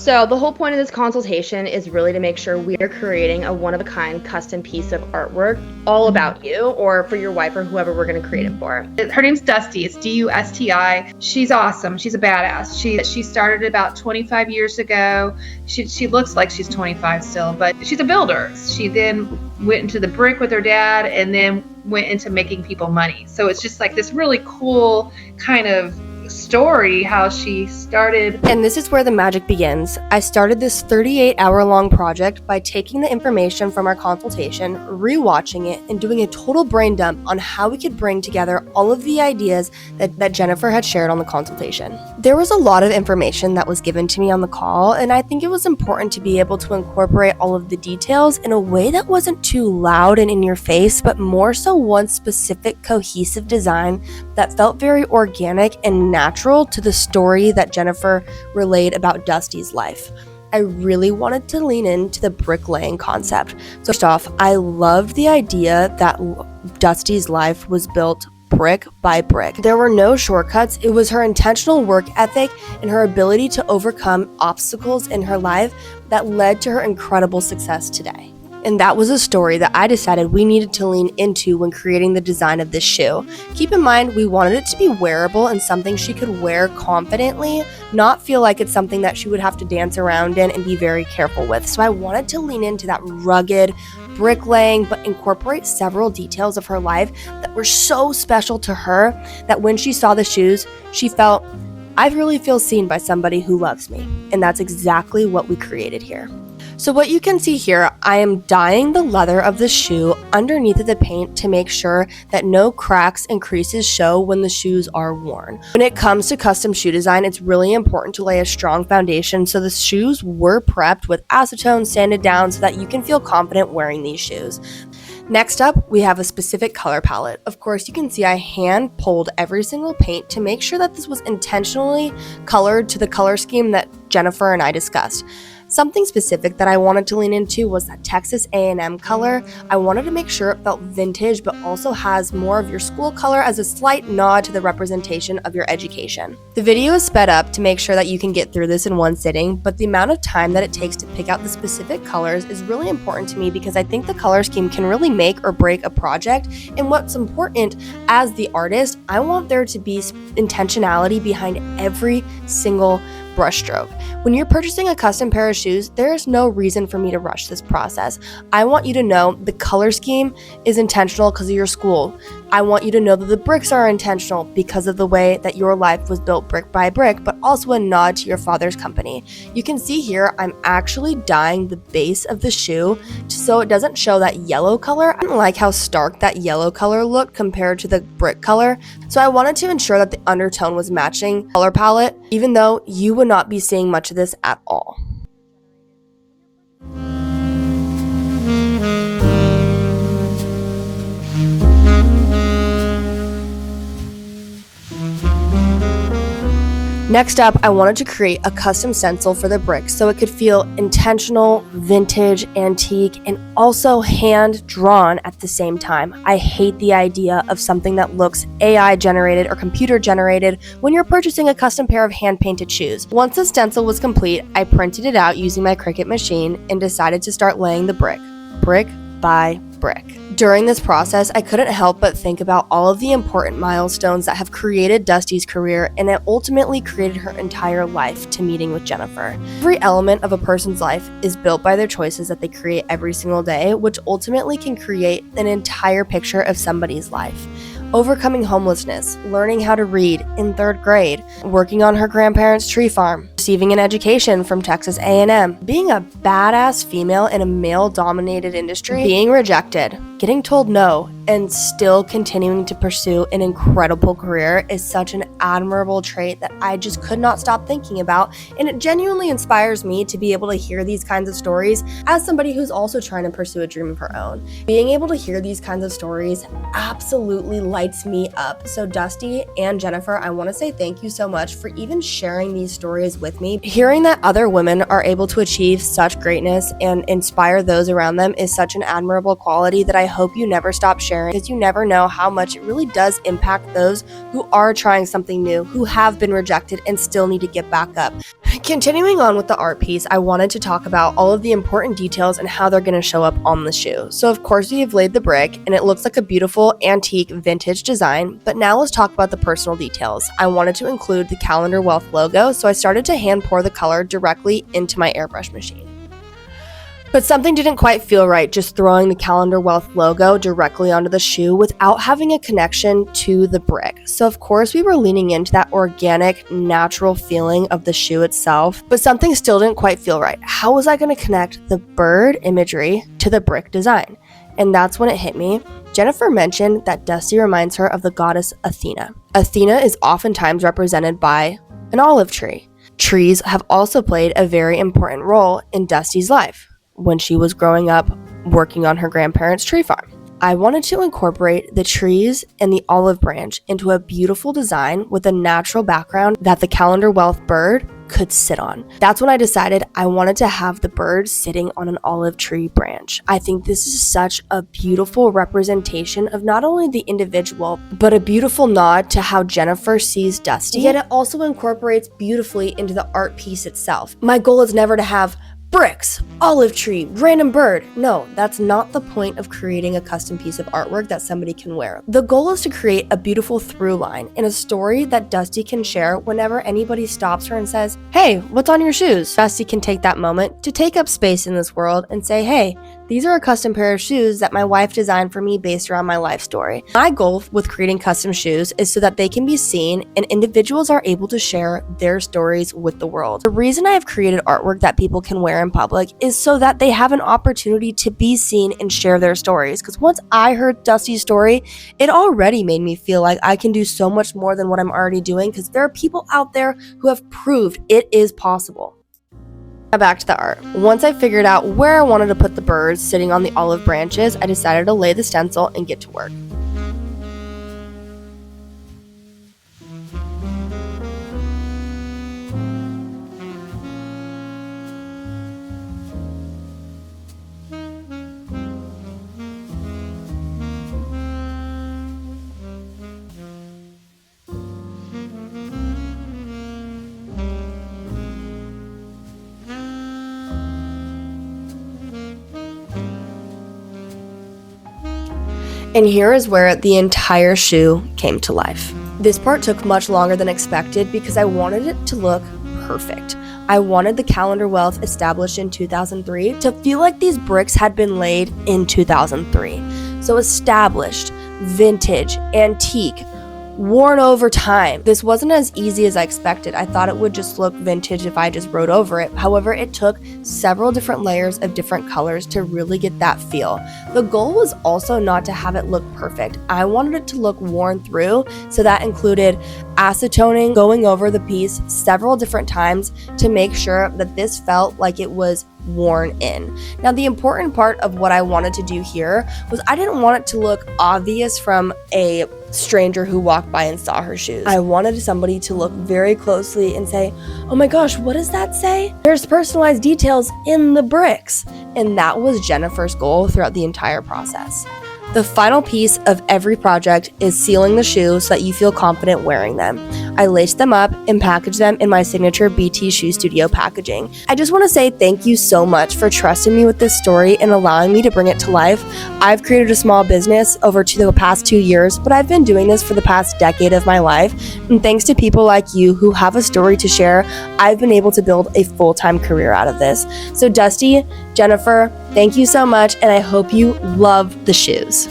So the whole point of this consultation is really to make sure we are creating a one-of-a-kind custom piece of artwork all about you or for your wife or whoever we're going to create it for. Her name's Dusti. It's Dusti. She's awesome. She's a badass. She started about 25 years ago. She looks like she's 25 still, but she's a builder. She then went into the brick with her dad and then went into making people money. So it's just like this really cool kind of story how she started. And this is where the magic begins. I started this 38-hour-long project by taking the information from our consultation, rewatching it, and doing a total brain dump on how we could bring together all of the ideas that Jennifer had shared on the consultation. There was a lot of information that was given to me on the call, and I think it was important to be able to incorporate all of the details in a way that wasn't too loud and in your face, but more so one specific cohesive design that felt very organic and natural to the story that Jennifer relayed about Dusti's life. I really wanted to lean into the bricklaying concept. So first off, I loved the idea that Dusti's life was built brick by brick. There were no shortcuts. It was her intentional work ethic and her ability to overcome obstacles in her life that led to her incredible success today. And that was a story that I decided we needed to lean into when creating the design of this shoe. Keep in mind, we wanted it to be wearable and something she could wear confidently, not feel like it's something that she would have to dance around in and be very careful with. So I wanted to lean into that rugged bricklaying, but incorporate several details of her life that were so special to her that when she saw the shoes, she felt, I really feel seen by somebody who loves me. And that's exactly what we created here. So what you can see here, I am dyeing the leather of the shoe underneath of the paint to make sure that no cracks and creases show when the shoes are worn. When it comes to custom shoe design, it's really important to lay a strong foundation, so the shoes were prepped with acetone, sanded down so that you can feel confident wearing these shoes. Next up, we have a specific color palette. Of course, you can see I hand pulled every single paint to make sure that this was intentionally colored to the color scheme that Jennifer and I discussed. Something specific that I wanted to lean into was that Texas A&M color. I wanted to make sure it felt vintage, but also has more of your school color as a slight nod to the representation of your education. The video is sped up to make sure that you can get through this in one sitting, but the amount of time that it takes to pick out the specific colors is really important to me because I think the color scheme can really make or break a project. And what's important as the artist, I want there to be intentionality behind every single brushstroke. When you're purchasing a custom pair of shoes, there is no reason for me to rush this process. I want you to know the color scheme is intentional because of your school. I want you to know that the bricks are intentional because of the way that your life was built brick by brick, but also a nod to your father's company. You can see here, I'm actually dyeing the base of the shoe so it doesn't show that yellow color. I didn't like how stark that yellow color looked compared to the brick color, so I wanted to ensure that the undertone was matching color palette, even though you would not be seeing much of this at all. Next up, I wanted to create a custom stencil for the bricks so it could feel intentional, vintage, antique, and also hand-drawn at the same time. I hate the idea of something that looks AI-generated or computer-generated when you're purchasing a custom pair of hand-painted shoes. Once the stencil was complete, I printed it out using my Cricut machine and decided to start laying the brick by brick. During this process, I couldn't help but think about all of the important milestones that have created Dusti's career, and it ultimately created her entire life to meeting with Jennifer. Every element of a person's life is built by their choices that they create every single day, which ultimately can create an entire picture of somebody's life. Overcoming homelessness, learning how to read in 3rd grade, working on her grandparents' tree farm, receiving an education from Texas A&M, being a badass female in a male-dominated industry, being rejected, getting told no, and still continuing to pursue an incredible career is such an admirable trait that I just could not stop thinking about, and it genuinely inspires me to be able to hear these kinds of stories as somebody who's also trying to pursue a dream of her own. Being able to hear these kinds of stories absolutely lights me up. So Dusti and Jennifer, I want to say thank you so much for even sharing these stories with with me. Hearing that other women are able to achieve such greatness and inspire those around them is such an admirable quality that I hope you never stop sharing, because you never know how much it really does impact those who are trying something new, who have been rejected and still need to get back up. Continuing on with the art piece, I wanted to talk about all of the important details and how they're going to show up on the shoe. So of course we have laid the brick and it looks like a beautiful antique vintage design, but now let's talk about the personal details. I wanted to include the Calendar Wealth logo, so I started to hand pour the color directly into my airbrush machine. But something didn't quite feel right just throwing the Calendar Wealth logo directly onto the shoe without having a connection to the brick. So of course we were leaning into that organic, natural feeling of the shoe itself, but something still didn't quite feel right. How was I going to connect the bird imagery to the brick design? And that's when it hit me. Jennifer mentioned that Dusti reminds her of the goddess Athena. Athena is oftentimes represented by an olive tree. Trees have also played a very important role in Dusti's life when she was growing up working on her grandparents' tree farm. I wanted to incorporate the trees and the olive branch into a beautiful design with a natural background that the Calendar Wealth bird could sit on. That's when I decided I wanted to have the bird sitting on an olive tree branch. I think this is such a beautiful representation of not only the individual, but a beautiful nod to how Jennifer sees Dusti, yet it also incorporates beautifully into the art piece itself. My goal is never to have bricks, olive tree, random bird. No, that's not the point of creating a custom piece of artwork that somebody can wear. The goal is to create a beautiful through line and a story that Dusti can share whenever anybody stops her and says, "Hey, what's on your shoes?" Dusti can take that moment to take up space in this world and say, "Hey, these are a custom pair of shoes that my wife designed for me based around my life story." My goal with creating custom shoes is so that they can be seen and individuals are able to share their stories with the world. The reason I have created artwork that people can wear in public is so that they have an opportunity to be seen and share their stories. Because once I heard Dusti's story, it already made me feel like I can do so much more than what I'm already doing, because there are people out there who have proved it is possible. Now back to the art. Once I figured out where I wanted to put the birds sitting on the olive branches, I decided to lay the stencil and get to work. And here is where the entire shoe came to life. This part took much longer than expected because I wanted it to look perfect. I wanted the Calendar Wealth established in 2003 to feel like these bricks had been laid in 2003. So established, vintage, antique, worn over time. This wasn't as easy as I expected. I thought it would just look vintage if I just wrote over it. However, it took several different layers of different colors to really get that feel. The goal was also not to have it look perfect. I wanted it to look worn through, so that included acetoning, going over the piece several different times to make sure that this felt like it was worn in. Now, the important part of what I wanted to do here was I didn't want it to look obvious from a stranger who walked by and saw her shoes. I wanted somebody to look very closely and say, "Oh my gosh, what does that say?" There's personalized details in the bricks. And that was Jennifer's goal throughout the entire process. The final piece of every project is sealing the shoes so that you feel confident wearing them. I laced them up and packaged them in my signature BT Shoe Studio packaging. I just want to say thank you so much for trusting me with this story and allowing me to bring it to life. I've created a small business over the past 2 years, but I've been doing this for the past decade of my life. And thanks to people like you who have a story to share, I've been able to build a full-time career out of this. So Dusti, Jennifer, thank you so much, and I hope you love the shoes.